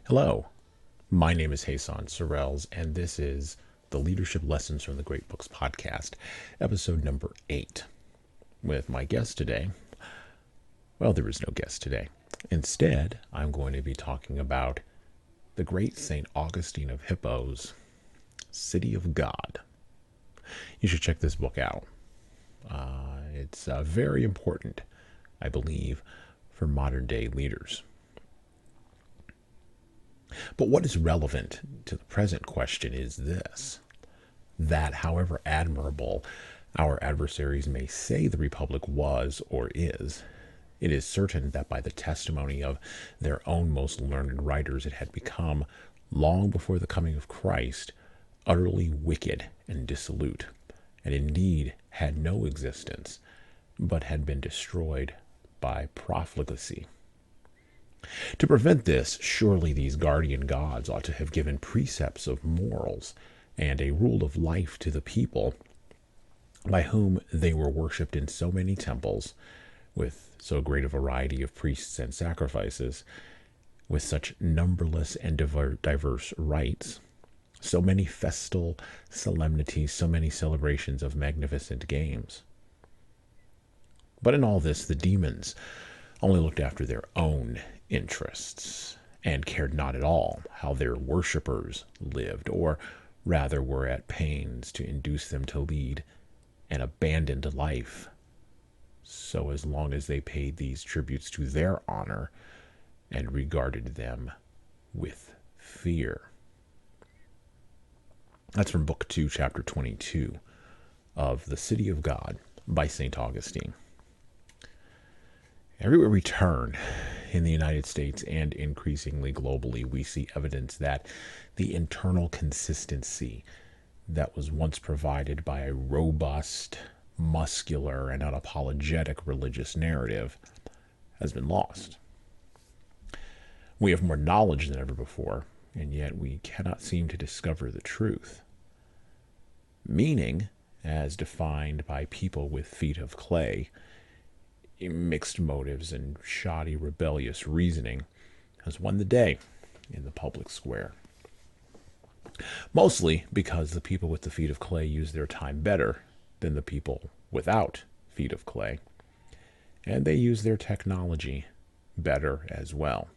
Hello, my name is Jesan Sorrells, and this is the Leadership Lessons from the Great Books podcast, episode number 8. With my guest today, well, there is no guest today. Instead, I'm going to be talking about the great St. Augustine of Hippo's City of God. You should check this book out. It's very important, I believe, for modern day leaders. But what is relevant to the present question is this: that however admirable our adversaries may say the Republic was or is, it is certain that by the testimony of their own most learned writers it had become, long before the coming of Christ, utterly wicked and dissolute, and indeed had no existence, but had been destroyed by profligacy. To prevent this, surely these guardian gods ought to have given precepts of morals and a rule of life to the people, by whom they were worshipped in so many temples, with so great a variety of priests and sacrifices, with such numberless and diverse rites, so many festal solemnities, so many celebrations of magnificent games. But in all this, the demons only looked after their own interests, and cared not at all how their worshippers lived, or rather were at pains to induce them to lead an abandoned life, so as long as they paid these tributes to their honor and regarded them with fear. That's from Book 2, Chapter 22 of The City of God by St. Augustine. Everywhere we turn in the United States and increasingly globally, we see evidence that the internal consistency that was once provided by a robust, muscular, and unapologetic religious narrative has been lost. We have more knowledge than ever before, and yet we cannot seem to discover the truth. Meaning, as defined by people with feet of clay, mixed motives and shoddy rebellious reasoning, has won the day in the public square. Mostly because the people with the feet of clay use their time better than the people without feet of clay, and they use their technology better as well.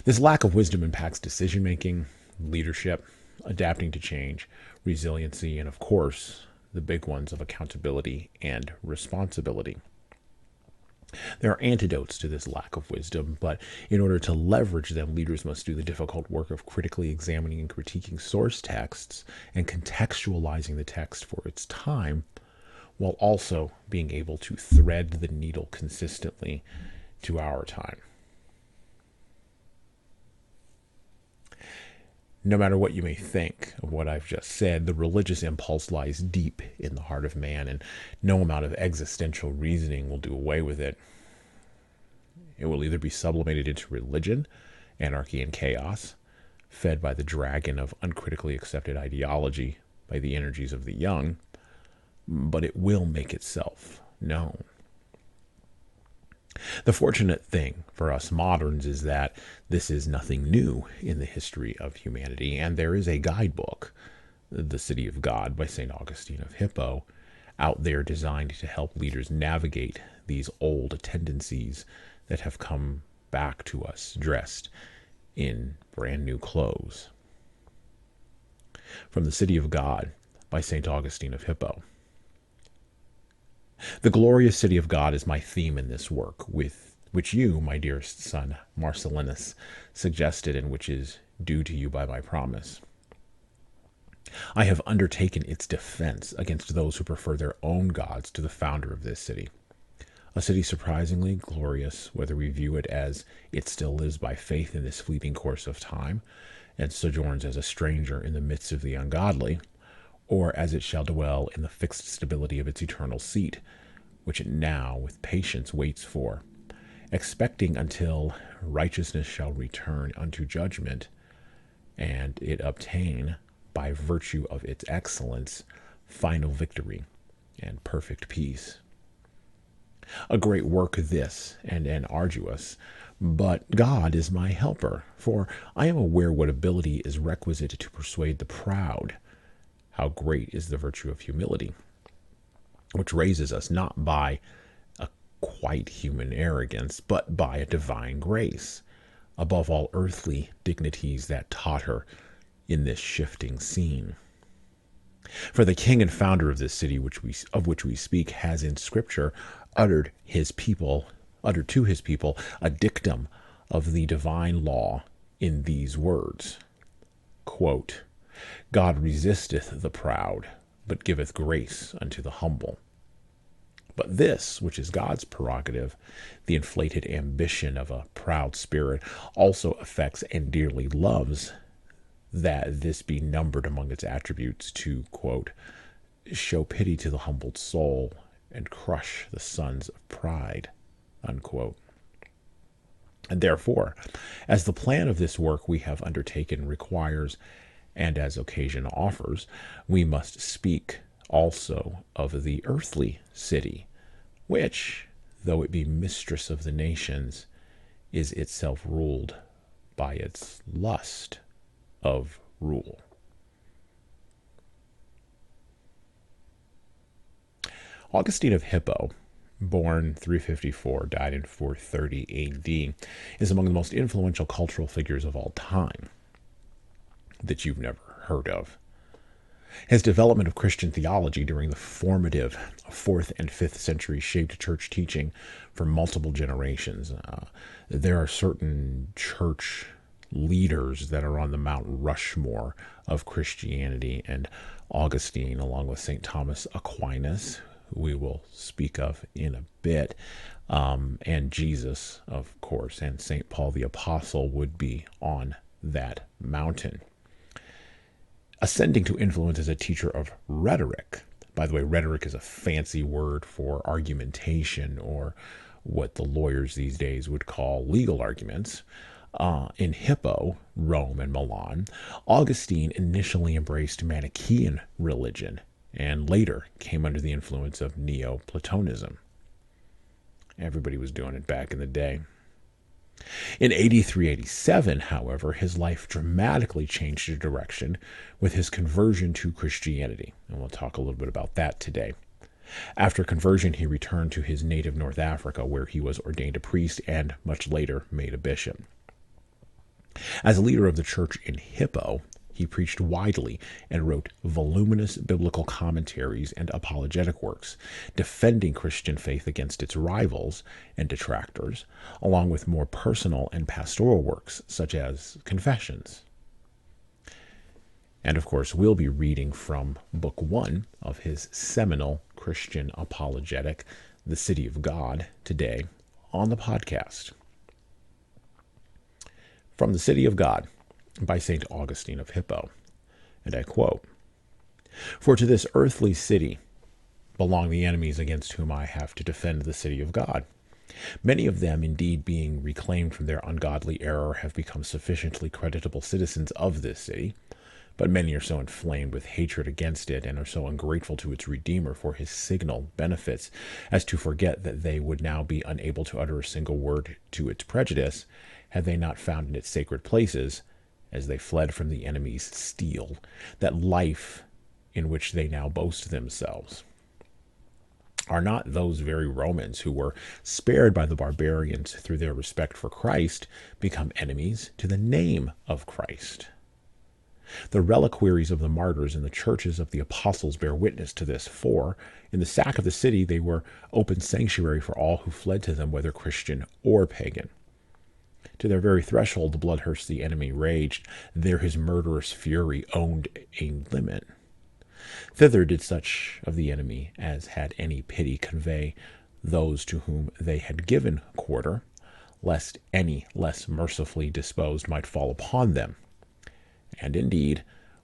This lack of wisdom impacts decision-making, leadership, adapting to change, resiliency, and of course, the big ones of accountability and responsibility. There are antidotes to this lack of wisdom, but in order to leverage them, leaders must do the difficult work of critically examining and critiquing source texts and contextualizing the text for its time, while also being able to thread the needle consistently to our time. No matter what you may think of what I've just said, the religious impulse lies deep in the heart of man, and no amount of existential reasoning will do away with it. It will either be sublimated into religion, anarchy, and chaos, fed by the dragon of uncritically accepted ideology by the energies of the young, but it will make itself known. The fortunate thing for us moderns is that this is nothing new in the history of humanity, and there is a guidebook, The City of God by St. Augustine of Hippo, out there designed to help leaders navigate these old tendencies that have come back to us dressed in brand new clothes. From The City of God by St. Augustine of Hippo. The glorious city of God is my theme in this work, with which you, my dearest son, Marcellinus, suggested, and which is due to you by my promise. I have undertaken its defense against those who prefer their own gods to the founder of this city. A city surprisingly glorious, whether we view it as it still lives by faith in this fleeting course of time, and sojourns as a stranger in the midst of the ungodly, or as it shall dwell in the fixed stability of its eternal seat, which it now with patience waits for, expecting until righteousness shall return unto judgment, and it obtain, by virtue of its excellence, final victory and perfect peace. A great work this, and arduous. But God is my helper, for I am aware what ability is requisite to persuade the proud. How great is the virtue of humility, which raises us not by a quite human arrogance, but by a divine grace, above all earthly dignities that taught her in this shifting scene. For the king and founder of this city of which we speak has in Scripture uttered to his people a dictum of the divine law in these words, quote, God resisteth the proud, but giveth grace unto the humble. But this, which is God's prerogative, the inflated ambition of a proud spirit, also affects and dearly loves that this be numbered among its attributes to, quote, show pity to the humbled soul and crush the sons of pride, unquote. And therefore, as the plan of this work we have undertaken requires, and as occasion offers, we must speak also of the earthly city, which, though it be mistress of the nations, is itself ruled by its lust of rule. Augustine of Hippo, born 354, died in 430 AD, is among the most influential cultural figures of all time that you've never heard of. His development of Christian theology during the formative 4th and 5th century shaped church teaching for multiple generations. There are certain church leaders that are on the Mount Rushmore of Christianity, and Augustine, along with St. Thomas Aquinas, who we will speak of in a bit, and Jesus, of course, and St. Paul the Apostle would be on that mountain. Ascending to influence as a teacher of rhetoric. By the way, rhetoric is a fancy word for argumentation, or what the lawyers these days would call legal arguments. In Hippo, Rome, and Milan, Augustine initially embraced Manichaean religion and later came under the influence of Neoplatonism. Everybody was doing it back in the day. In 83-87, however, his life dramatically changed direction with his conversion to Christianity, and we'll talk a little bit about that today. After conversion, he returned to his native North Africa, where he was ordained a priest and much later made a bishop. As a leader of the church in Hippo, he preached widely and wrote voluminous biblical commentaries and apologetic works, defending Christian faith against its rivals and detractors, along with more personal and pastoral works such as Confessions. And of course, we'll be reading from Book 1 of his seminal Christian apologetic, The City of God, today on the podcast. From The City of God, by St. Augustine of Hippo, and I quote, For to this earthly city belong the enemies against whom I have to defend the city of God. Many of them, indeed, being reclaimed from their ungodly error, have become sufficiently creditable citizens of this city, but many are so inflamed with hatred against it, and are so ungrateful to its Redeemer for his signal benefits, as to forget that they would now be unable to utter a single word to its prejudice, had they not found in its sacred places, as they fled from the enemy's steel, that life in which they now boast themselves. Are not those very Romans who were spared by the barbarians through their respect for Christ become enemies to the name of Christ? The reliquaries of the martyrs and the churches of the apostles bear witness to this, for in the sack of the city they were open sanctuary for all who fled to them, whether Christian or pagan. To their very threshold the bloodthirsty enemy raged. There his murderous fury owned a limit. Thither did such of the enemy as had any pity convey those to whom they had given quarter, lest any less mercifully disposed might fall upon them. And indeed,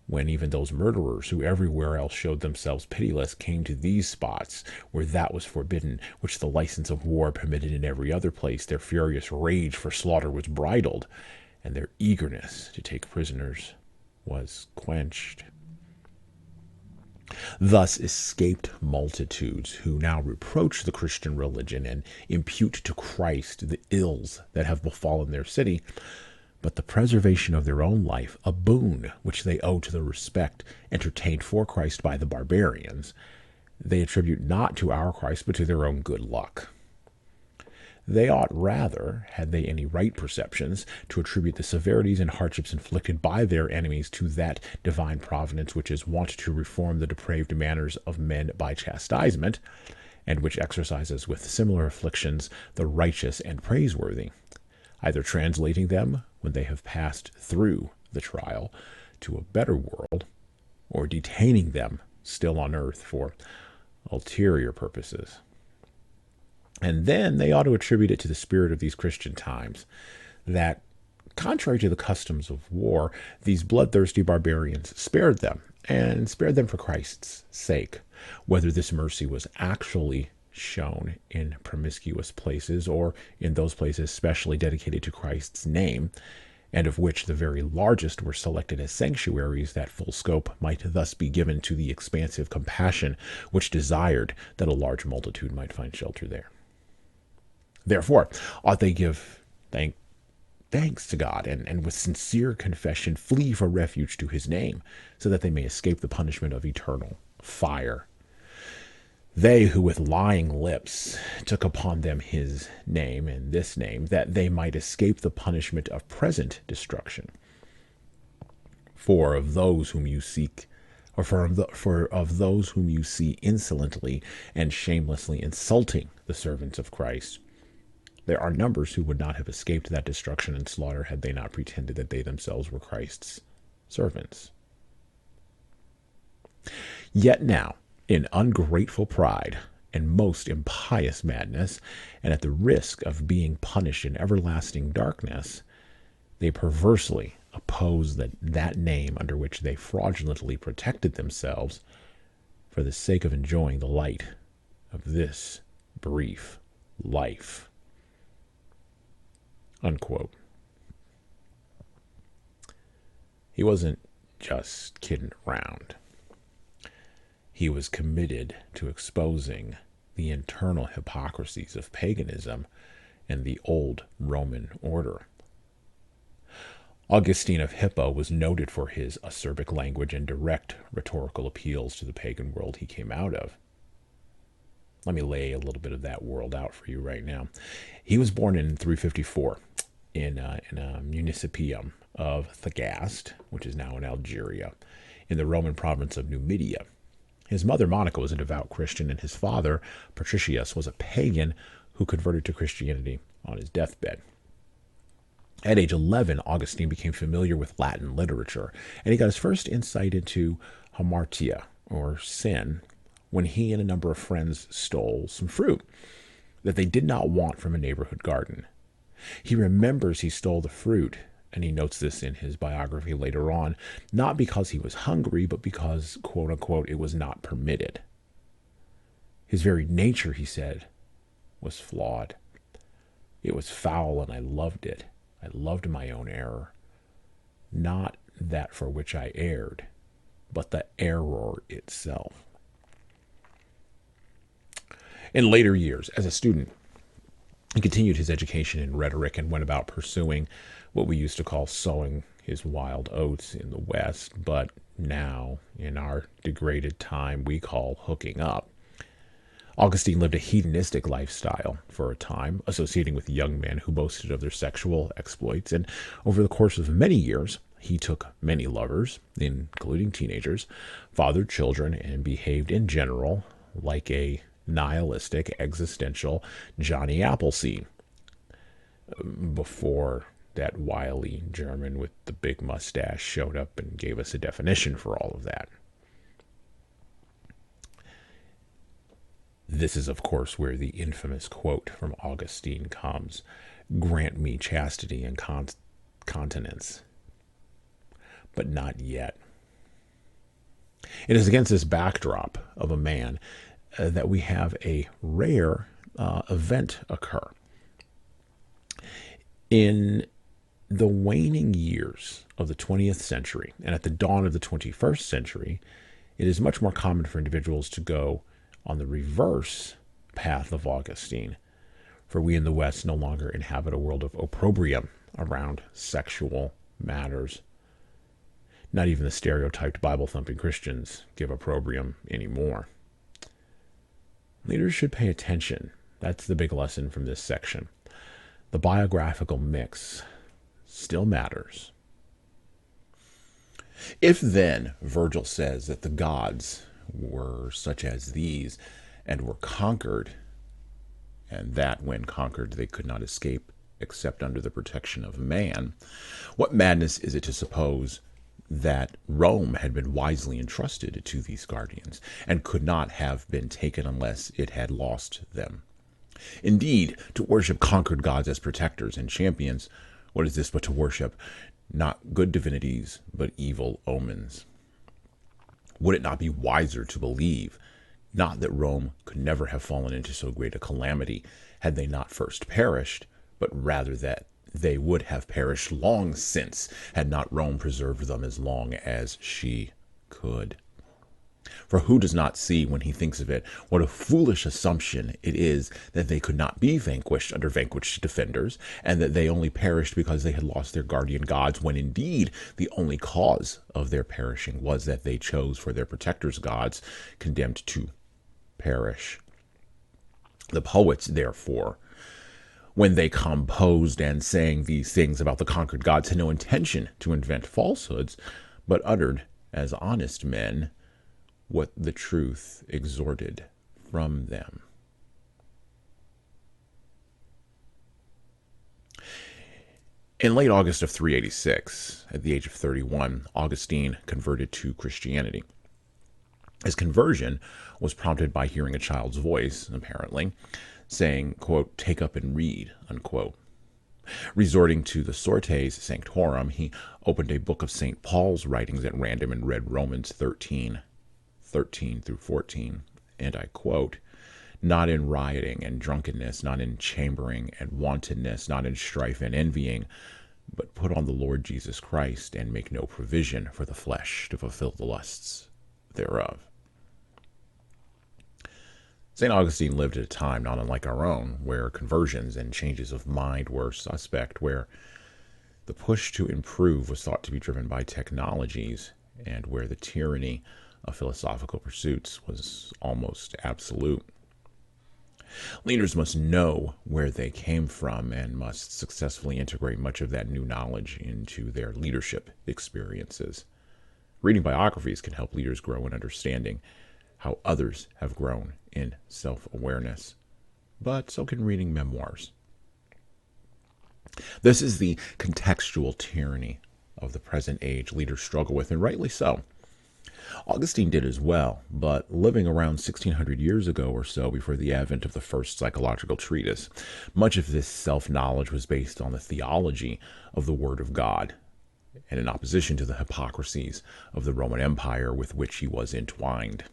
when even those murderers who everywhere else showed themselves pitiless came to these spots where that was forbidden, which the license of war permitted in every other place, their furious rage for slaughter was bridled, and their eagerness to take prisoners was quenched. Thus escaped multitudes who now reproach the Christian religion and impute to Christ the ills that have befallen their city, but the preservation of their own life, a boon which they owe to the respect entertained for Christ by the barbarians, they attribute not to our Christ, but to their own good luck. They ought rather, had they any right perceptions, to attribute the severities and hardships inflicted by their enemies to that divine providence which is wont to reform the depraved manners of men by chastisement, and which exercises with similar afflictions the righteous and praiseworthy, either translating them, when they have passed through the trial, to a better world, or detaining them still on earth for ulterior purposes. And then they ought to attribute it to the spirit of these Christian times, that, contrary to the customs of war, these bloodthirsty barbarians spared them, and spared them for Christ's sake. Whether this mercy was actually shown in promiscuous places, or in those places specially dedicated to Christ's name, and of which the very largest were selected as sanctuaries, that full scope might thus be given to the expansive compassion which desired that a large multitude might find shelter there. Therefore, ought they give thanks to God, and with sincere confession flee for refuge to his name, so that they may escape the punishment of eternal fire. They who with lying lips took upon them his name and this name, that they might escape the punishment of present destruction. For of those whom you seek, or of those whom you see insolently and shamelessly insulting the servants of Christ, there are numbers who would not have escaped that destruction and slaughter had they not pretended that they themselves were Christ's servants. Yet now, in ungrateful pride and most impious madness, and at the risk of being punished in everlasting darkness, they perversely oppose that name under which they fraudulently protected themselves for the sake of enjoying the light of this brief life. Unquote. He wasn't just kidding around. He was committed to exposing the internal hypocrisies of paganism and the old Roman order. Augustine of Hippa was noted for his acerbic language and direct rhetorical appeals to the pagan world he came out of. Let me lay a little bit of that world out for you right now. He was born in 354 in a municipium of Thagast, which is now in Algeria, in the Roman province of Numidia. His mother, Monica, was a devout Christian, and his father, Patricius, was a pagan who converted to Christianity on his deathbed. At age 11, Augustine became familiar with Latin literature, and he got his first insight into hamartia, or sin, when he and a number of friends stole some fruit that they did not want from a neighborhood garden. He remembers he stole the fruit, and he notes this in his biography later on, not because he was hungry, but because, quote unquote, it was not permitted. His very nature, he said, was flawed. It was foul, and I loved it. I loved my own error. Not that for which I erred, but the error itself. In later years, as a student, he continued his education in rhetoric and went about pursuing what we used to call sowing his wild oats in the West, but now, in our degraded time, we call hooking up. Augustine lived a hedonistic lifestyle for a time, associating with young men who boasted of their sexual exploits, and over the course of many years, he took many lovers, including teenagers, fathered children, and behaved in general like a nihilistic, existential Johnny Appleseed, before that wily German with the big mustache showed up and gave us a definition for all of that. This is, of course, where the infamous quote from Augustine comes, "Grant me chastity and continence, but not yet." It is against this backdrop of a man that we have a rare event occur. In the waning years of the 20th century and at the dawn of the 21st century, It is much more common for individuals to go on the reverse path of Augustine, for we in the West no longer inhabit a world of opprobrium around sexual matters. Not even the stereotyped Bible-thumping Christians give opprobrium anymore. Leaders should pay attention. That's the big lesson from this section. The biographical mix still matters. If then Virgil says that the gods were such as these and were conquered, and that when conquered they could not escape except under the protection of man, what madness is it to suppose that Rome had been wisely entrusted to these guardians, and could not have been taken unless it had lost them? Indeed, to worship conquered gods as protectors and champions, what is this but to worship not good divinities, but evil omens? Would it not be wiser to believe, not that Rome could never have fallen into so great a calamity had they not first perished, but rather that they would have perished long since had not Rome preserved them as long as she could? For who does not see, when he thinks of it, what a foolish assumption it is that they could not be vanquished under vanquished defenders, and that they only perished because they had lost their guardian gods, when indeed the only cause of their perishing was that they chose for their protectors gods condemned to perish? The poets, therefore, when they composed and sang these things about the conquered gods, had no intention to invent falsehoods, but uttered, as honest men, what the truth exhorted from them. In late August of 386, at the age of 31, Augustine converted to Christianity. His conversion was prompted by hearing a child's voice, apparently, saying, quote, "Take up and read," unquote. Resorting to the Sortes Sanctorum, he opened a book of St. Paul's writings at random and read Romans 13 through 14, and I quote, "Not in rioting and drunkenness, not in chambering and wantonness, not in strife and envying, but put on the Lord Jesus Christ, and make no provision for the flesh to fulfill the lusts thereof." St. Augustine lived at a time not unlike our own, where conversions and changes of mind were suspect, where the push to improve was thought to be driven by technologies, and where the tyranny of philosophical pursuits was almost absolute. Leaders must know where they came from and must successfully integrate much of that new knowledge into their leadership experiences. Reading biographies can help leaders grow in understanding how others have grown in self-awareness, but so can reading memoirs. This is the contextual tyranny of the present age leaders struggle with, and rightly so. Augustine did as well, but living around 1600 years ago or so, before the advent of the first psychological treatise, much of this self-knowledge was based on the theology of the Word of God, and in opposition to the hypocrisies of the Roman Empire with which he was entwined.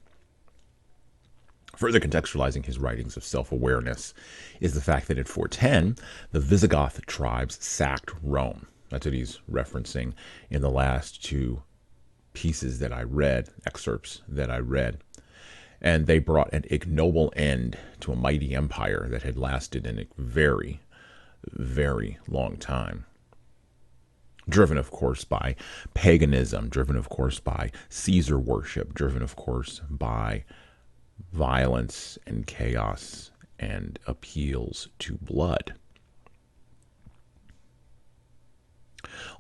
Further contextualizing his writings of self-awareness is the fact that in 410, the Visigoth tribes sacked Rome. That's what he's referencing in the last two pieces that I read, excerpts that I read. And they brought an ignoble end to a mighty empire that had lasted in a very, very long time. Driven, of course, by paganism, driven, of course, by Caesar worship, driven, of course, by violence and chaos and appeals to blood.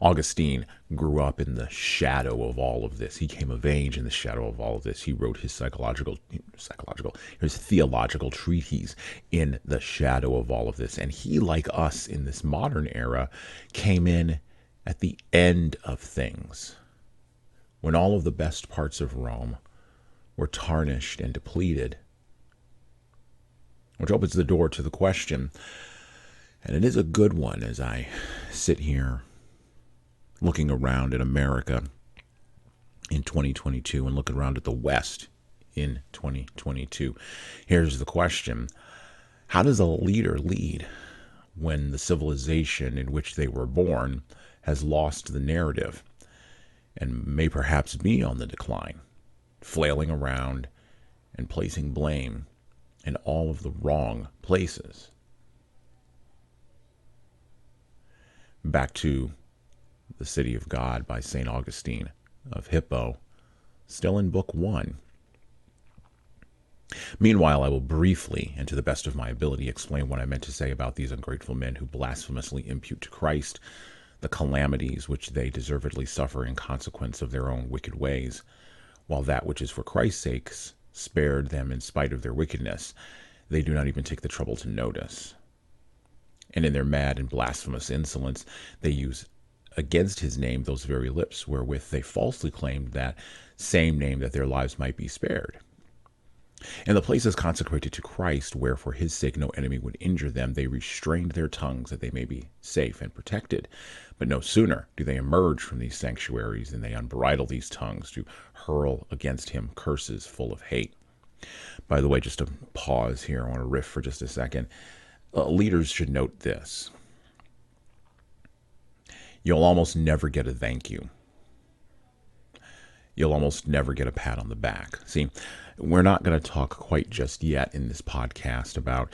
Augustine grew up in the shadow of all of this. He came of age in the shadow of all of this. He wrote his his theological treatise in the shadow of all of this. And he, like us in this modern era, came in at the end of things, when all of the best parts of Rome were tarnished and depleted, which opens the door to the question, and it is a good one as I sit here looking around at America in 2022 and looking around at the West in 2022. Here's the question: how does a leader lead when the civilization in which they were born has lost the narrative and may perhaps be on the decline? flailing around and placing blame in all of the wrong places. Back to The City of God by St. Augustine of Hippo, still in Book 1. Meanwhile, I will briefly, and to the best of my ability, explain what I meant to say about these ungrateful men who blasphemously impute to Christ the calamities which they deservedly suffer in consequence of their own wicked ways, while that which is for Christ's sake spared them in spite of their wickedness, they do not even take the trouble to notice. And in their mad and blasphemous insolence, they use against his name those very lips wherewith they falsely claimed that same name that their lives might be spared. In the places consecrated to Christ, where for his sake no enemy would injure them, they restrained their tongues that they may be safe and protected. But no sooner do they emerge from these sanctuaries than they unbridle these tongues to hurl against him curses full of hate. By the way, just to pause here, I want to riff for just a second. Leaders should note this. You'll almost never get a thank you. You'll almost never get a pat on the back. See, we're not going to talk quite just yet in this podcast about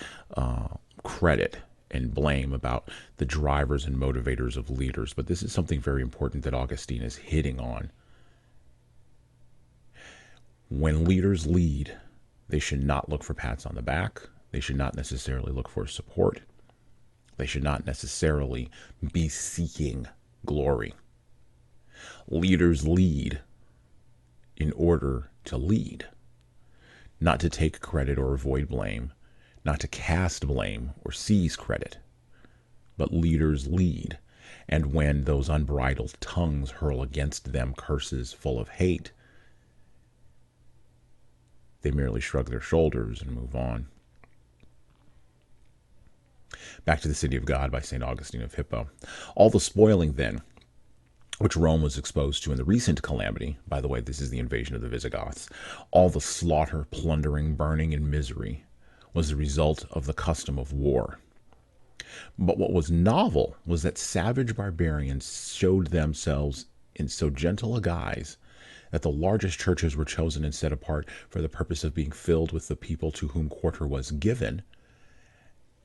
credit and blame, about the drivers and motivators of leaders, but this is something very important that Augustine is hitting on. When leaders lead, they should not look for pats on the back. They should not necessarily look for support. They should not necessarily be seeking glory. Leaders lead in order to lead, not to take credit or avoid blame, not to cast blame or seize credit, but leaders lead. And when those unbridled tongues hurl against them curses full of hate, they merely shrug their shoulders and move on. Back to The City of God by St. Augustine of Hippo. All the spoiling, then, which Rome was exposed to in the recent calamity, by the way, this is the invasion of the Visigoths, all the slaughter, plundering, burning, and misery was the result of the custom of war. But what was novel was that savage barbarians showed themselves in so gentle a guise that the largest churches were chosen and set apart for the purpose of being filled with the people to whom quarter was given,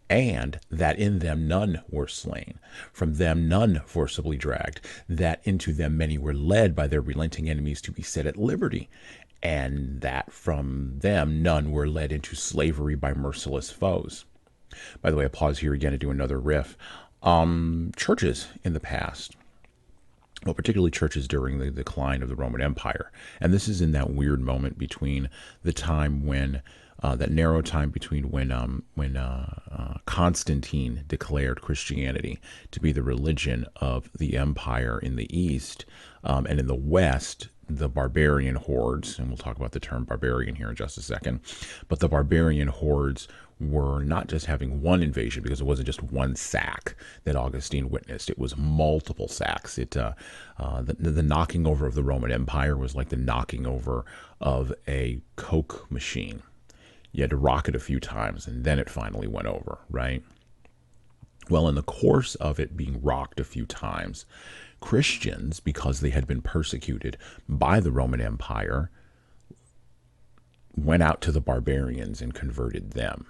and that in them none were slain, from them none forcibly dragged, that into them many were led by their relenting enemies to be set at liberty, and that from them none were led into slavery by merciless foes. By the way, I pause here again to do another riff. Churches in the past, well, particularly churches during the decline of the Roman Empire, and this is in that weird moment between the time when that narrow time between when Constantine declared Christianity to be the religion of the empire in the East, and in the West, the barbarian hordes, and we'll talk about the term barbarian here in just a second, but the barbarian hordes were not just having one invasion, because it wasn't just one sack that Augustine witnessed. It was multiple sacks. The knocking over of the Roman Empire was like the knocking over of a Coke machine. You had to rock it a few times, and then it finally went over, right? Well, in the course of it being rocked a few times, Christians, because they had been persecuted by the Roman Empire, went out to the barbarians and converted them.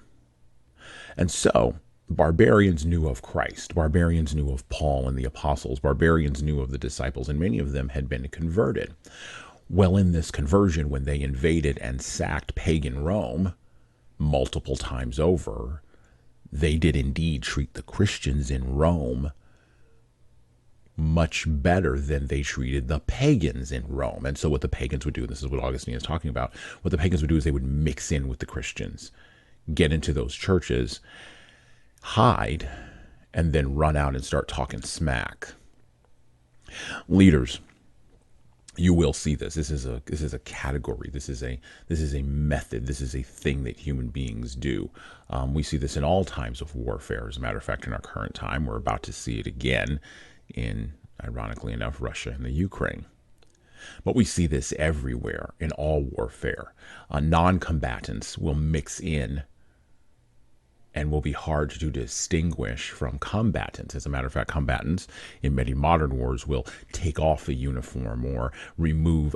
And so, barbarians knew of Christ. Barbarians knew of Paul and the apostles. Barbarians knew of the disciples, and many of them had been converted. Well, in this conversion, when they invaded and sacked pagan Rome multiple times over, they did indeed treat the Christians in Rome much better than they treated the pagans in Rome. And so what the pagans would do, and this is what Augustine is talking about, what the pagans would do is they would mix in with the Christians, get into those churches, hide, and then run out and start talking smack. Leaders, you will see this. This is a category. This is a method. This is a thing that human beings do. We see this in all times of warfare. As a matter of fact, in our current time, we're about to see it again in, ironically enough, Russia and the Ukraine. But we see this everywhere in all warfare. Non-combatants will mix in and will be hard to distinguish from combatants. As a matter of fact, combatants in many modern wars will take off the uniform or remove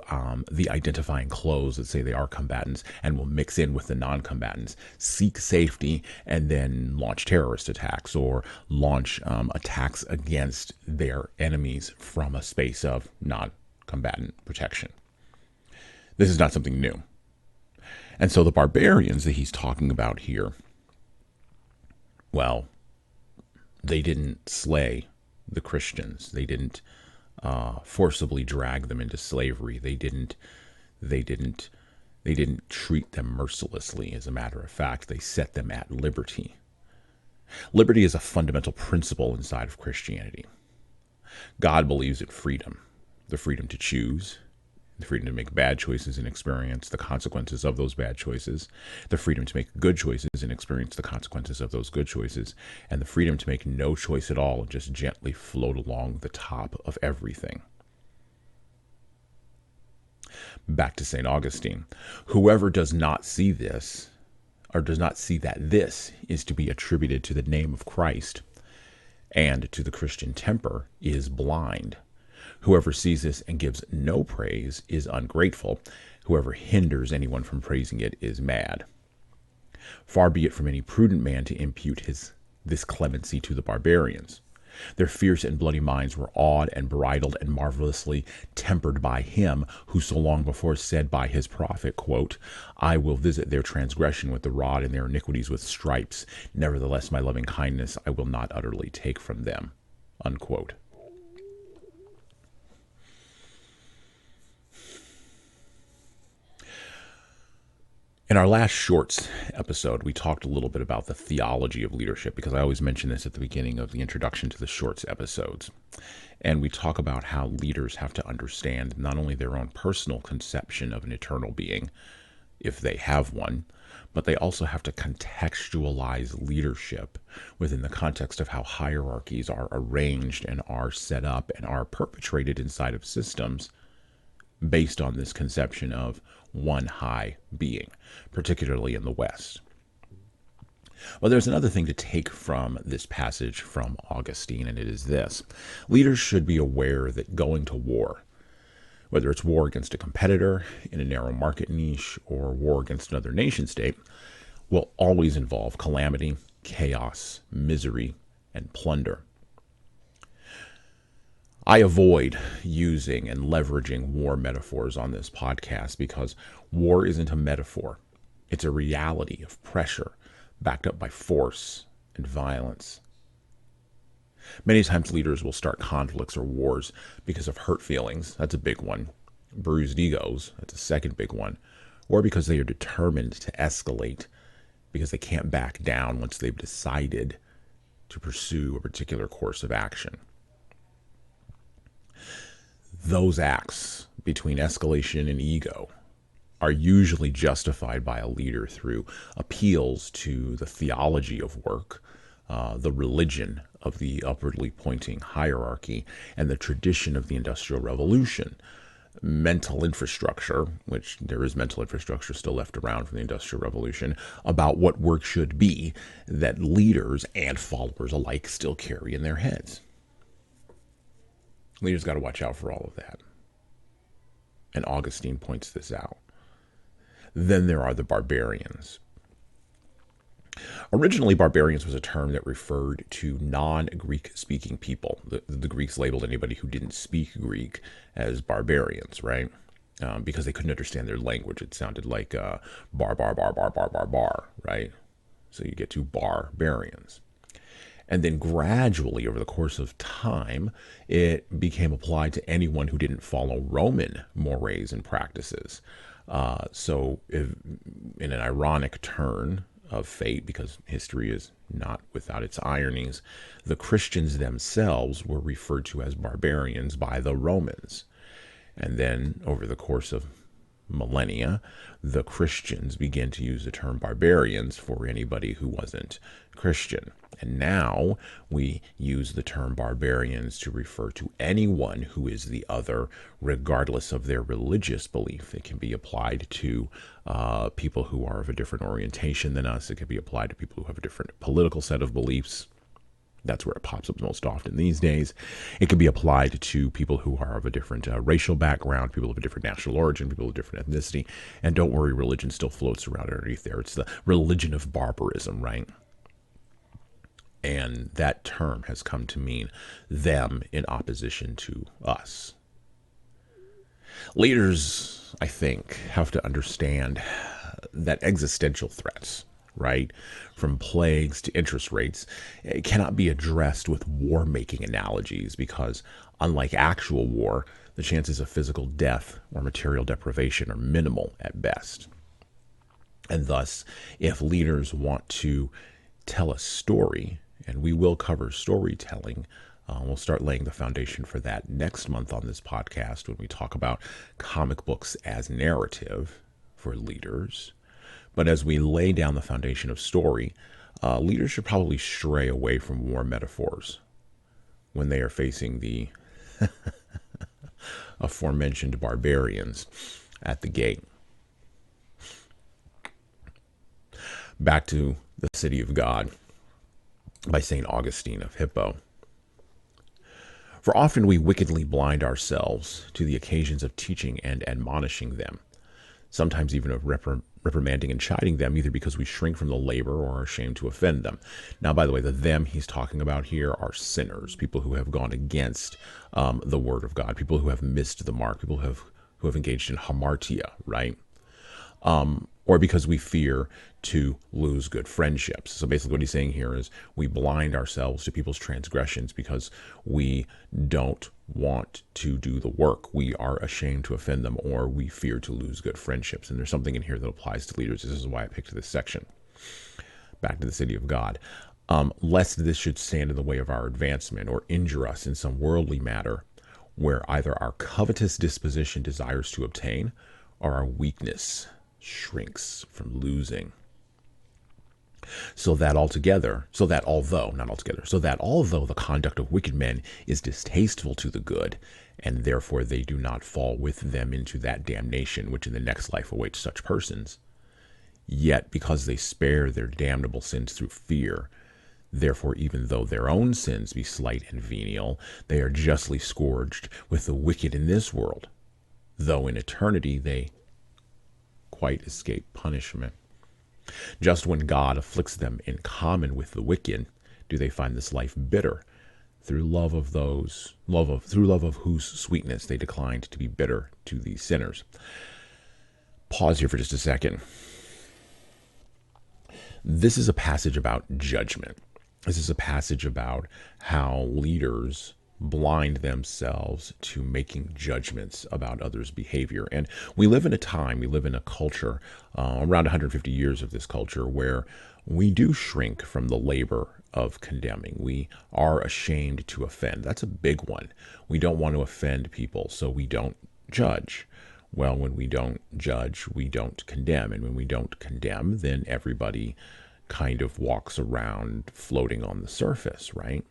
the identifying clothes that say they are combatants and will mix in with the non-combatants, seek safety, and then launch terrorist attacks or launch attacks against their enemies from a space of non-combatant protection. This is not something new. And so the barbarians that he's talking about here, well, they didn't slay the Christians. They didn't forcibly drag them into slavery. They didn't treat them mercilessly. As a matter of fact, they set them at liberty. Liberty is a fundamental principle inside of Christianity. God believes in freedom, the freedom to choose, the freedom to make bad choices and experience the consequences of those bad choices, the freedom to make good choices and experience the consequences of those good choices, and the freedom to make no choice at all and just gently float along the top of everything. Back to St. Augustine. Whoever does not see this, or does not see that this is to be attributed to the name of Christ and to the Christian temper, is blind. Whoever sees this and gives no praise is ungrateful. Whoever hinders anyone from praising it is mad. Far be it from any prudent man to impute this clemency to the barbarians. Their fierce and bloody minds were awed and bridled and marvelously tempered by him who so long before said by his prophet, quote, I will visit their transgression with the rod and their iniquities with stripes. Nevertheless, my loving kindness I will not utterly take from them, unquote. In our last shorts episode, we talked a little bit about the theology of leadership, because I always mention this at the beginning of the introduction to the shorts episodes. And we talk about how leaders have to understand not only their own personal conception of an eternal being, if they have one, but they also have to contextualize leadership within the context of how hierarchies are arranged and are set up and are perpetrated inside of systems based on this conception of one high being, particularly in the West. Well, there's another thing to take from this passage from Augustine, and it is this. Leaders should be aware that going to war, whether it's war against a competitor in a narrow market niche or war against another nation state, will always involve calamity, chaos, misery, and plunder. I avoid using and leveraging war metaphors on this podcast because war isn't a metaphor. It's a reality of pressure backed up by force and violence. Many times leaders will start conflicts or wars because of hurt feelings. That's a big one. Bruised egos. That's a second big one. Or because they are determined to escalate because they can't back down once they've decided to pursue a particular course of action. Those acts between escalation and ego are usually justified by a leader through appeals to the theology of work, the religion of the upwardly pointing hierarchy, and the tradition of the Industrial Revolution. Mental infrastructure, which there is mental infrastructure still left around from the Industrial Revolution, about what work should be, that leaders and followers alike still carry in their heads. Leaders got to watch out for all of that. And Augustine points this out. Then there are the barbarians. Originally, barbarians was a term that referred to non-Greek speaking people. The Greeks labeled anybody who didn't speak Greek as barbarians, right? Because they couldn't understand their language. It sounded like bar, right? So you get to barbarians. And then gradually, over the course of time, it became applied to anyone who didn't follow Roman mores and practices. So if, in an ironic turn of fate, because history is not without its ironies, the Christians themselves were referred to as barbarians by the Romans. And then over the course of millennia, the Christians began to use the term barbarians for anybody who wasn't Christian. And now we use the term barbarians to refer to anyone who is the other, regardless of their religious belief. It can be applied to people who are of a different orientation than us. It can be applied to people who have a different political set of beliefs. That's where it pops up most often these days. It can be applied to people who are of a different racial background, people of a different national origin, people of different ethnicity. And don't worry, religion still floats around underneath there. It's the religion of barbarism, right? And that term has come to mean them in opposition to us. Leaders, I think, have to understand that existential threats, right, from plagues to interest rates, it cannot be addressed with war-making analogies because, unlike actual war, the chances of physical death or material deprivation are minimal at best. And thus, if leaders want to tell a story, and we will cover storytelling, we'll start laying the foundation for that next month on this podcast when we talk about comic books as narrative for leaders. But as we lay down the foundation of story, leaders should probably stray away from war metaphors when they are facing the aforementioned barbarians at the gate. Back to the City of God by St. Augustine of Hippo. For often we wickedly blind ourselves to the occasions of teaching and admonishing them, sometimes even of reprimanding and chiding them, either because we shrink from the labor or are ashamed to offend them. Now, by the way, the them he's talking about here are sinners, people who have gone against the word of God, people who have missed the mark, people who have engaged in hamartia, right? Or because we fear to lose good friendships. So basically what he's saying here is we blind ourselves to people's transgressions because we don't want to do the work. We are ashamed to offend them, or we fear to lose good friendships. And there's something in here that applies to leaders. This is why I picked this section. Back to the City of God. Lest this should stand in the way of our advancement or injure us in some worldly matter, where either our covetous disposition desires to obtain, or our weakness shrinks from losing. So that although the conduct of wicked men is distasteful to the good, and therefore they do not fall with them into that damnation which in the next life awaits such persons, yet because they spare their damnable sins through fear, therefore even though their own sins be slight and venial, they are justly scourged with the wicked in this world, though in eternity they quite escape punishment. Just when God afflicts them in common with the wicked, do they find this life bitter, through love of whose sweetness they declined to be bitter to these sinners. Pause here for just a second. This is a passage about judgment. This is a passage about how leaders blind themselves to making judgments about others' behavior. And we live in a culture, around 150 years of this culture, where we do shrink from the labor of condemning. We are ashamed to offend. That's a big one. We don't want to offend people, so we don't judge. Well, when we don't judge, we don't condemn. And when we don't condemn, then everybody kind of walks around floating on the surface, right?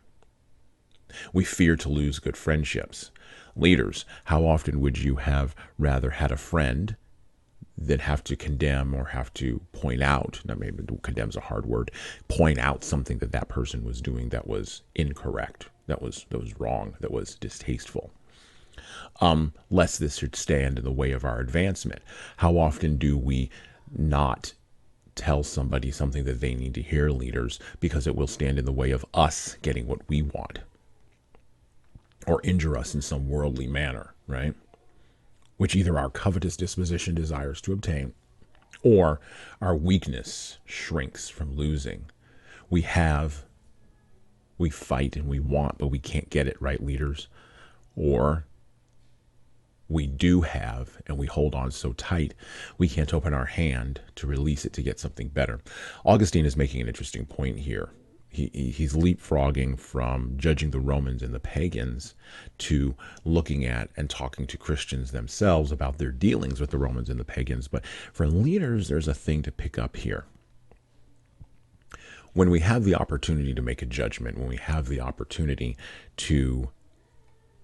We fear to lose good friendships. Leaders, how often would you have rather had a friend than have to condemn or have to point out, now maybe condemn is a hard word, point out something that person was doing that was incorrect, that was wrong, that was distasteful? Lest this should stand in the way of our advancement. How often do we not tell somebody something that they need to hear, leaders, because it will stand in the way of us getting what we want, or injure us in some worldly manner, right? Which either our covetous disposition desires to obtain, or our weakness shrinks from losing. We fight and we want, but we can't get it, right, leaders? Or we do have, and we hold on so tight, we can't open our hand to release it to get something better. Augustine is making an interesting point here. he's leapfrogging from judging the Romans and the pagans to looking at and talking to Christians themselves about their dealings with the Romans and the pagans. But for leaders, there's a thing to pick up here. When we have the opportunity to make a judgment, when we have the opportunity to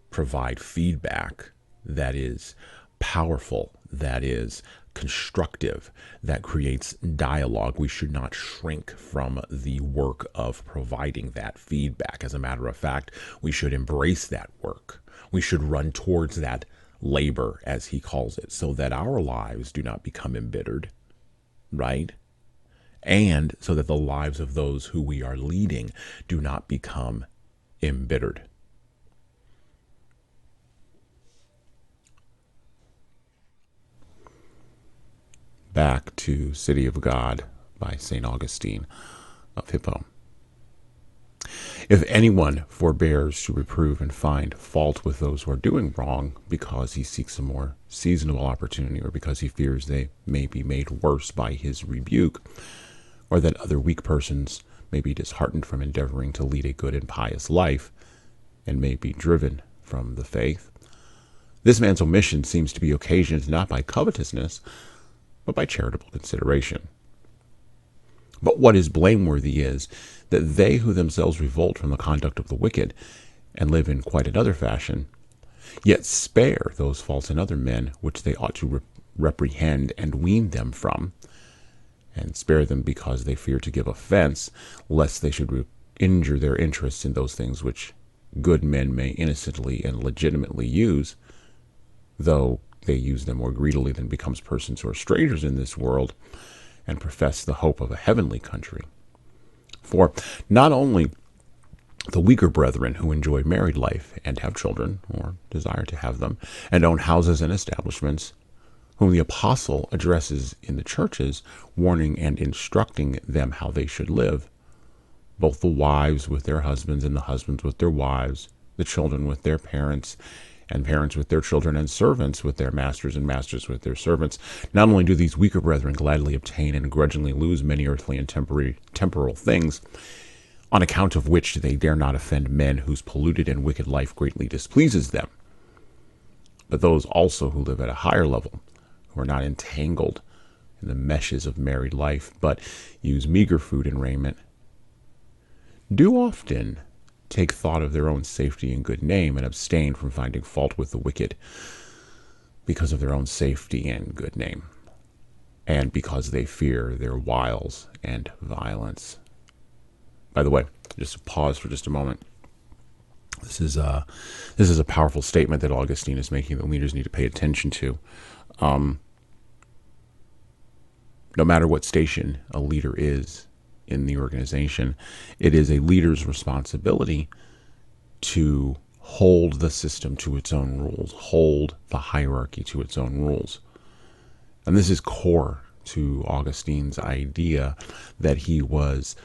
provide feedback that is powerful, that is constructive, that creates dialogue, we should not shrink from the work of providing that feedback. As a matter of fact, we should embrace that work. We should run towards that labor, as he calls it, so that our lives do not become embittered, right? And so that the lives of those who we are leading do not become embittered. Back to City of God by St. Augustine of Hippo. If anyone forbears to reprove and find fault with those who are doing wrong because he seeks a more seasonable opportunity, or because he fears they may be made worse by his rebuke, or that other weak persons may be disheartened from endeavoring to lead a good and pious life and may be driven from the faith, this man's omission seems to be occasioned not by covetousness, but by charitable consideration. But what is blameworthy is that they who themselves revolt from the conduct of the wicked and live in quite another fashion, yet spare those faults in other men which they ought to reprehend and wean them from, and spare them because they fear to give offense, lest they should injure their interests in those things which good men may innocently and legitimately use, though they use them more greedily than becomes persons who are strangers in this world and profess the hope of a heavenly country. For not only the weaker brethren who enjoy married life and have children, or desire to have them, and own houses and establishments, whom the apostle addresses in the churches, warning and instructing them how they should live, both the wives with their husbands and the husbands with their wives, the children with their parents, and parents with their children, and servants with their masters, and masters with their servants. Not only do these weaker brethren gladly obtain and grudgingly lose many earthly and temporal things, on account of which they dare not offend men whose polluted and wicked life greatly displeases them, but those also who live at a higher level, who are not entangled in the meshes of married life, but use meager food and raiment, do often take thought of their own safety and good name, and abstain from finding fault with the wicked because of their own safety and good name, and because they fear their wiles and violence. By the way, just pause for just a moment. This is a powerful statement that Augustine is making that leaders need to pay attention to. No matter what station a leader is in the organization, it is a leader's responsibility to hold the system to its own rules, hold the hierarchy to its own rules. And this is core to Augustine's idea that he was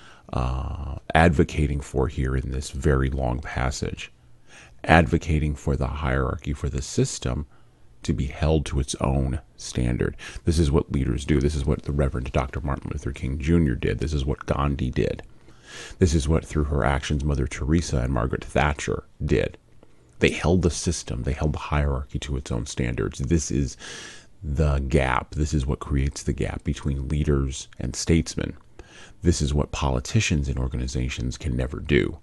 advocating for here in this very long passage, advocating for the hierarchy, for the system to be held to its own standard. This is what leaders do. This is what the Reverend Dr. Martin Luther King Jr. did. This is what Gandhi did. This is what, through her actions, Mother Teresa and Margaret Thatcher did. They held the system, they held the hierarchy to its own standards. This is the gap. This is what creates the gap between leaders and statesmen. This is what politicians and organizations can never do.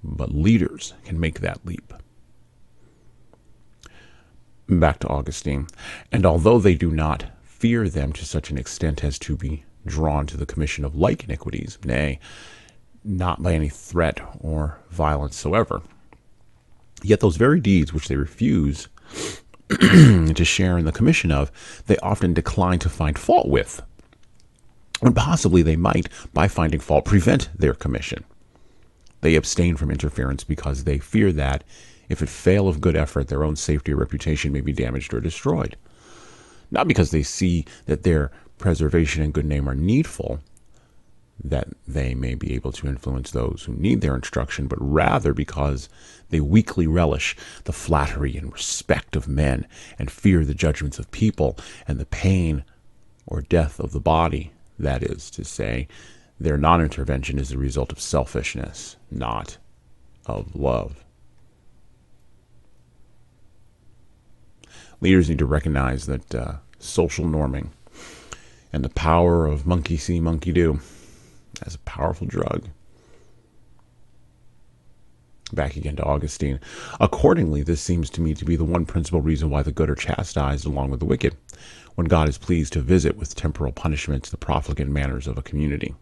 But leaders can make that leap. Back to Augustine. And although they do not fear them to such an extent as to be drawn to the commission of like iniquities, nay, not by any threat or violence soever, yet those very deeds which they refuse to share in the commission of, they often decline to find fault with. And possibly they might, by finding fault, prevent their commission. They abstain from interference because they fear that, if it fail of good effort, their own safety or reputation may be damaged or destroyed. Not because they see that their preservation and good name are needful, that they may be able to influence those who need their instruction, but rather because they weakly relish the flattery and respect of men, and fear the judgments of people, and the pain or death of the body, that is to say, Their non-intervention is the result of selfishness, not of love. Leaders need to recognize that social norming and the power of monkey see, monkey do as a powerful drug. Back again to Augustine. Accordingly, this seems to me to be the one principal reason why the good are chastised along with the wicked, when God is pleased to visit with temporal punishments the profligate manners of a community.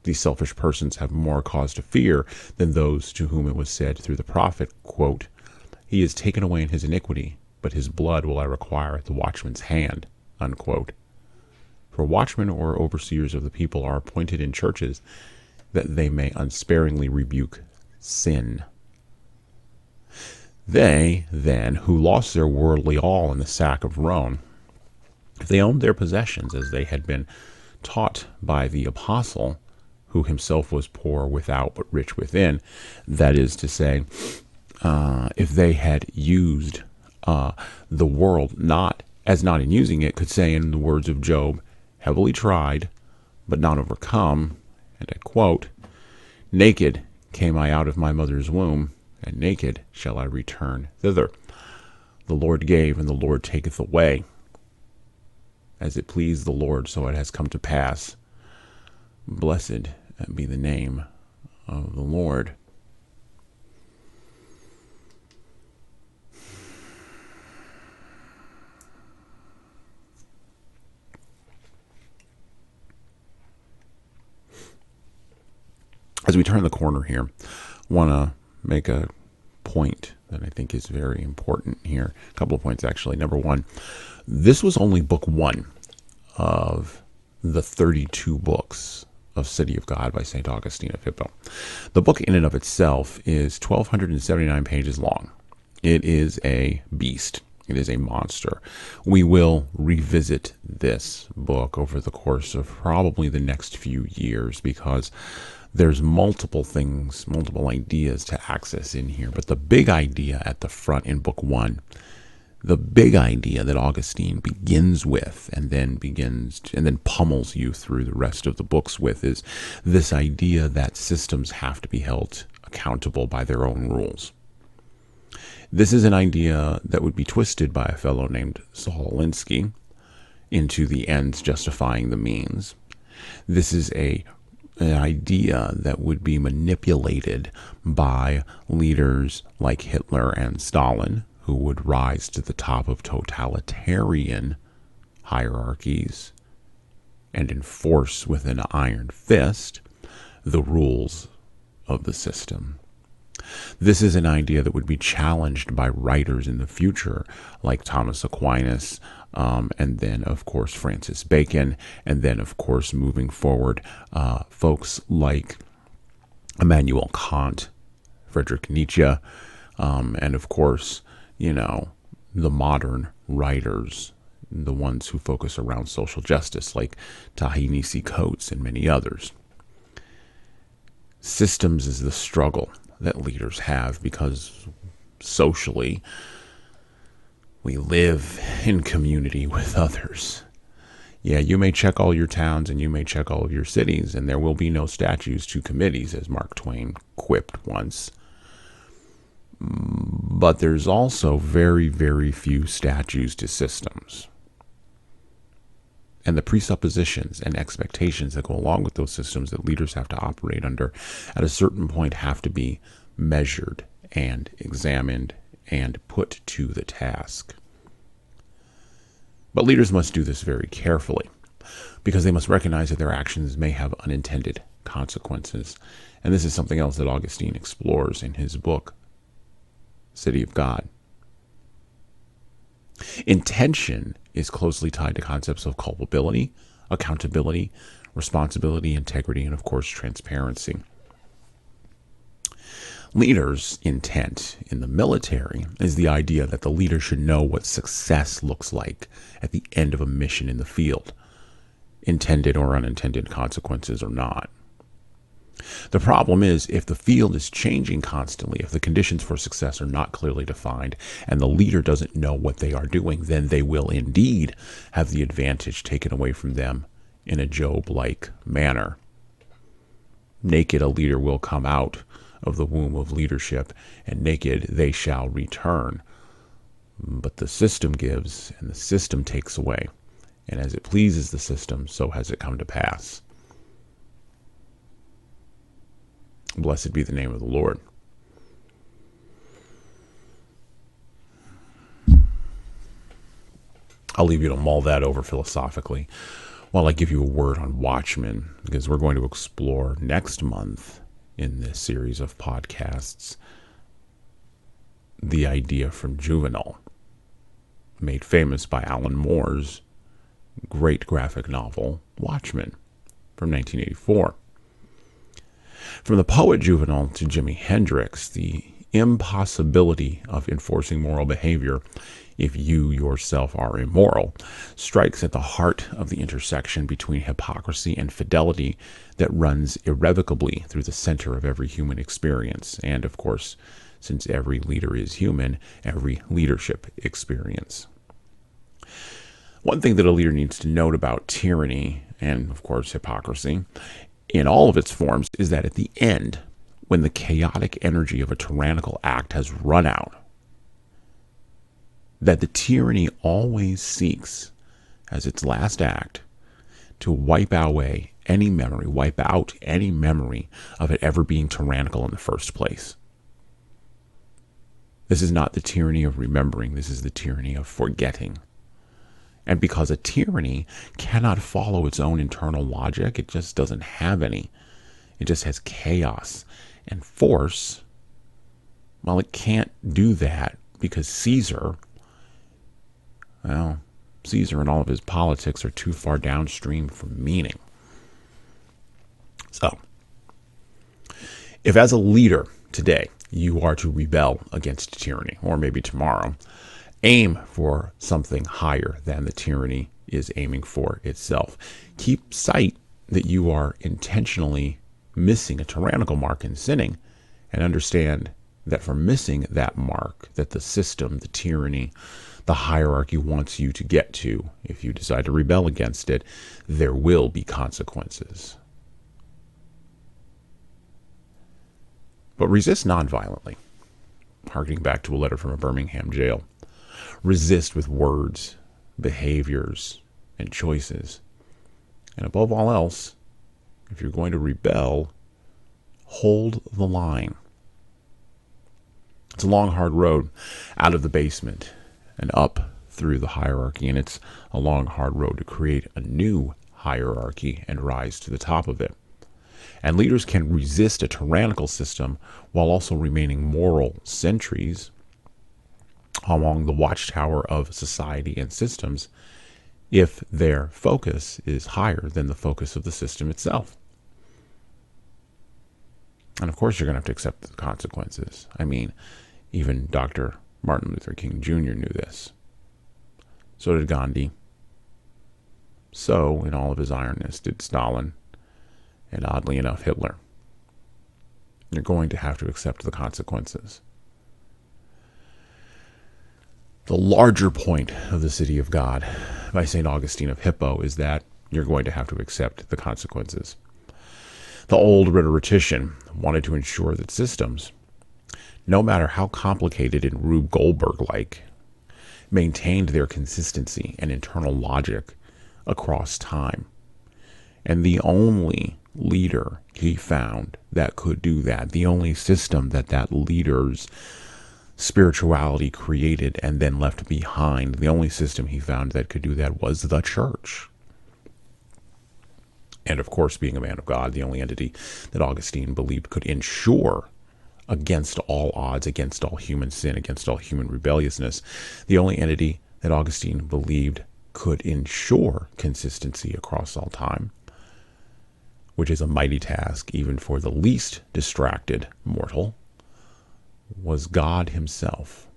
These selfish persons have more cause to fear than those to whom it was said through the prophet, quote, "He is taken away in his iniquity, but his blood will I require at the watchman's hand," unquote. For watchmen or overseers of the people are appointed in churches that they may unsparingly rebuke sin. They, then, who lost their worldly all in the sack of Rome, if they owned their possessions as they had been taught by the apostle, who himself was poor without but rich within, that is to say, if they had used the world not in using it, could say in the words of Job, heavily tried, but not overcome, and I quote, "Naked came I out of my mother's womb, and naked shall I return thither. The Lord gave, and the Lord taketh away. As it pleased the Lord, so it has come to pass. Blessed be the name of the Lord." As we turn the corner here, I want to make a point that I think is very important here. A couple of points, actually. Number one, this was only book one of the 32 books of City of God by St. Augustine of Hippo. The book in and of itself is 1,279 pages long. It is a beast. It is a monster. We will revisit this book over the course of probably the next few years because there's multiple things, multiple ideas to access in here. But the big idea at the front in book one, the big idea that Augustine begins with and then pummels you through the rest of the books with is this idea that systems have to be held accountable by their own rules. This is an idea that would be twisted by a fellow named Saul Alinsky into the ends justifying the means. This is an idea that would be manipulated by leaders like Hitler and Stalin, who would rise to the top of totalitarian hierarchies and enforce with an iron fist the rules of the system. This is an idea that would be challenged by writers in the future like Thomas Aquinas, and then, of course, Francis Bacon, and then, of course, moving forward, folks like Immanuel Kant, Friedrich Nietzsche, and, of course, the modern writers, the ones who focus around social justice, like Ta-Nehisi Coates and many others. Systems is the struggle that leaders have because socially we live in community with others. Yeah, you may check all your towns and you may check all of your cities, and there will be no statues to committees, as Mark Twain quipped once. But there's also very, very few statues to systems. And the presuppositions and expectations that go along with those systems that leaders have to operate under at a certain point have to be measured and examined and put to the task. But leaders must do this very carefully because they must recognize that their actions may have unintended consequences. And this is something else that Augustine explores in his book, City of God. Intention is closely tied to concepts of culpability, accountability, responsibility, integrity, and of course, transparency. Leaders' intent in the military is the idea that the leader should know what success looks like at the end of a mission in the field, intended or unintended consequences or not. The problem is, if the field is changing constantly, if the conditions for success are not clearly defined, and the leader doesn't know what they are doing, then they will indeed have the advantage taken away from them in a Job-like manner. Naked a leader will come out of the womb of leadership, and naked they shall return. But the system gives, and the system takes away. And as it pleases the system, so has it come to pass. Blessed be the name of the Lord. I'll leave you to mull that over philosophically while I give you a word on Watchmen, because we're going to explore next month in this series of podcasts the idea from Juvenal, made famous by Alan Moore's great graphic novel, Watchmen, from 1984. From the poet Juvenal to Jimi Hendrix, the impossibility of enforcing moral behavior if you yourself are immoral strikes at the heart of the intersection between hypocrisy and fidelity that runs irrevocably through the center of every human experience, and, of course, since every leader is human, every leadership experience. One thing that a leader needs to note about tyranny and, of course, hypocrisy in all of its forms is that at the end, when the chaotic energy of a tyrannical act has run out, that the tyranny always seeks, as its last act, to wipe out any memory of it ever being tyrannical in the first place. This is not the tyranny of remembering, this is the tyranny of forgetting. And because a tyranny cannot follow its own internal logic, it just doesn't have any. It just has chaos and force. Well, it can't do that because Caesar and all of his politics are too far downstream from meaning. So, if as a leader today you are to rebel against tyranny, or maybe tomorrow, aim for something higher than the tyranny is aiming for itself. Keep sight that you are intentionally missing a tyrannical mark and sinning, and understand that for missing that mark, that the system, the tyranny, the hierarchy wants you to get to, if you decide to rebel against it, there will be consequences. But resist nonviolently, harkening back to a letter from a Birmingham jail. Resist with words, behaviors, and choices. And above all else, if you're going to rebel, hold the line. It's a long, hard road out of the basement and up through the hierarchy, and it's a long, hard road to create a new hierarchy and rise to the top of it. And leaders can resist a tyrannical system while also remaining moral sentries along the watchtower of society and systems if their focus is higher than the focus of the system itself. And of course, you're going to have to accept the consequences. I mean, even Dr. Martin Luther King Jr. knew this. So did Gandhi. So, in all of his ironness, did Stalin. And oddly enough, Hitler. You're going to have to accept the consequences. The larger point of the City of God by St. Augustine of Hippo is that you're going to have to accept the consequences. The old rhetorician wanted to ensure that systems, no matter how complicated and Rube Goldberg-like, maintained their consistency and internal logic across time. And the only leader he found that could do that, the only system that leader's spirituality created and then left behind, the only system he found that could do that was the church. And of course, being a man of God, the only entity that Augustine believed could ensure against all odds, against all human sin, against all human rebelliousness, the only entity that Augustine believed could ensure consistency across all time, which is a mighty task even for the least distracted mortal, was God himself.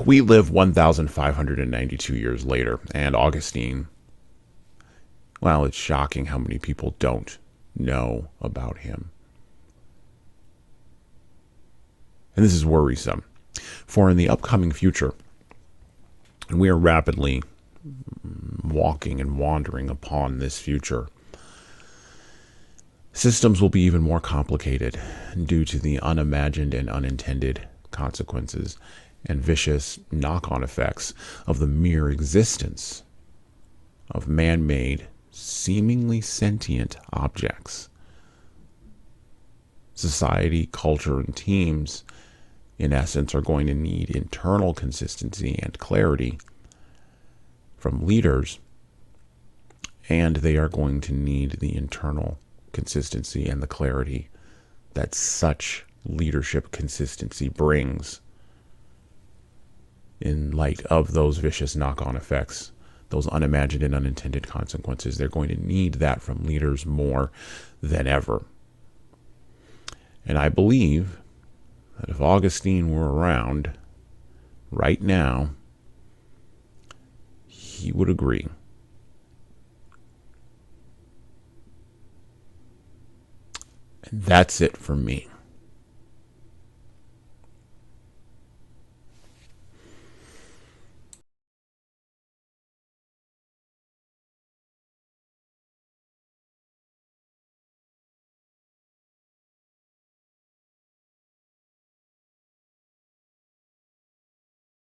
We live 1,592 years later, and Augustine, well, it's shocking how many people don't know about him. And this is worrisome, for in the upcoming future, And we are rapidly walking and wandering upon this future. Systems will be even more complicated due to the unimagined and unintended consequences and vicious knock-on effects of the mere existence of man-made, seemingly sentient objects. Society, culture, and teams, in essence, are going to need internal consistency and clarity from leaders, and they are going to need the internal consistency and the clarity that such leadership consistency brings in light of those vicious knock-on effects, those unimagined and unintended consequences. They're going to need that from leaders more than ever. And I believe that if Augustine were around right now, he would agree. And that's it for me.